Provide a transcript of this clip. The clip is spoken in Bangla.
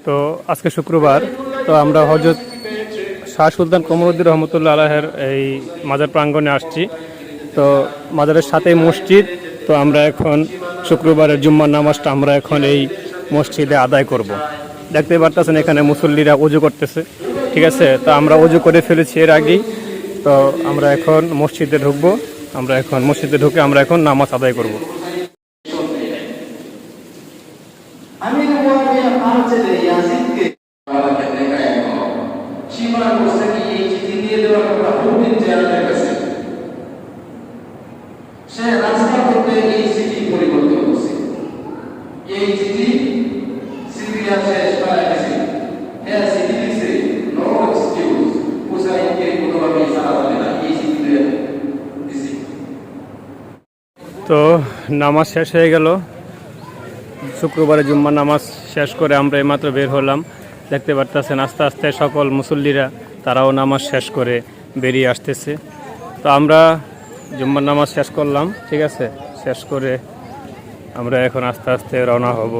তো আজকে শুক্রবার, তো আমরা হযরত শাহ সুলতান কমরুদ্দিন রহমতুল্লাহ আলাইহের এই মাজার প্রাঙ্গণে আসছি। তো মাজারের সাথেই মসজিদ। তো আমরা এখন শুক্রবারের জুম্মার নামাজটা আমরা এখন এই মসজিদে আদায় করব। দেখতে পারতেছেন এখানে মুসল্লিরা ওযু করতেছে, ঠিক আছে। তো আমরা ওযু করে ফেলেছি এর আগেই। তো আমরা এখন মসজিদে ঢুকবো। আমরা এখন মসজিদে ঢুকে আমরা এখন নামাজ আদায় করব। সে রাস্তা করতে এই সিটি পরিবর্তন করছে। এই সিটি সিরিয়া শেষ পায় গেছে। হ্যাঁ, সিটি দিছে নো এক্সকিউজ। পুসাইকে কোনোভাবে সারা যাবে না, এই সিটিতে দিছে। তো নামাজ শেষ হয়ে গেল। শুক্রবারে জুম্মার নামাজ শেষ করে আমরা এইমাত্র বের হলাম। দেখতে পারতেছেন আস্তে আস্তে সকল মুসল্লিরা তারাও নামাজ শেষ করে বেরিয়ে আসতেছে। তো আমরা জুম্মার নামাজ শেষ করলাম, ঠিক আছে। শেষ করে আমরা এখন আস্তে আস্তে রওনা হব